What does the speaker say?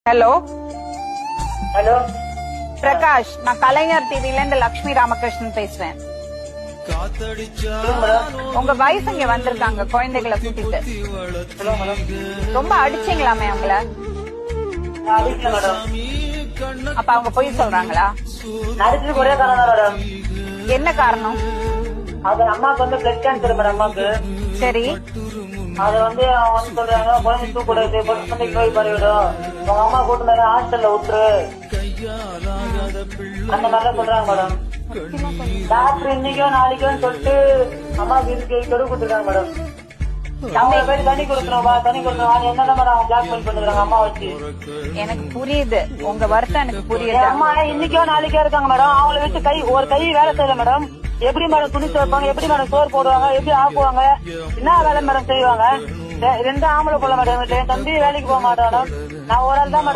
Hello hello Prakash, நான் கலைஞர் டிவில இருந்து லட்சுமி ராமகிருஷ்ணன் பேசுறேன். உங்க வயசு இங்க வந்திருக்காங்க குழந்தைகளை கூட்டிட்டு. ரொம்ப அடிச்சீங்களாமே அவங்கள? அடிக்கல மேடம். அப்ப அவங்க பொய் சொல்றாங்களா? அடிச்சதுக்கு ஒரே காரணம் மேடம். என்ன காரணம்? அது அம்மாவுக்கு வந்து பிளட் கேன்சர் மேடம். அம்மாவுக்கு சரி, அது வந்து அவங்க வந்து சொல்றாங்க குழந்தை தூக்கூடாது, குழந்தைக்கு நோய் பரவிடும், உங்க அம்மா கூட்டு மேல ஹாஸ்டல்ல விட்டுரு, அந்த மாதிரிலாம் சொல்றாங்க மேடம். டாக்டர் இன்னைக்கோ நாளைக்கோ சொல்லிட்டு அம்மாவுக்கு இதுக்கு கெடு கொடுத்துருக்காங்க மேடம். நம்ம பேர் தண்ணி கொடுக்கணும் தண்ணி கொடுக்கணும் என்னதான் மேடம் அவங்க பிளாக் மெயில் பண்ணுறாங்க அம்மா வச்சு. எனக்கு புரியுது உங்க வருத்தம், எனக்கு புரியுது. அம்மா இன்னைக்கோ நாளைக்கோ இருக்காங்க மேடம். அவங்கள வச்சு ஒரு கை வேலை செய்யல மேடம். எப்படி மேடம் துணி துவைப்பாங்க, எப்படி மேடம் சோறு போடுவாங்க, எப்படி ஆக்குவாங்க, என்ன வேலை மேடம் செய்வாங்க? ரெண்டு ஆம்பளை போல மேடம். என் தம்பி வேலைக்கு போக மாட்டான் மேடம். நான் ஒரு ஆள் தான் மேடம்.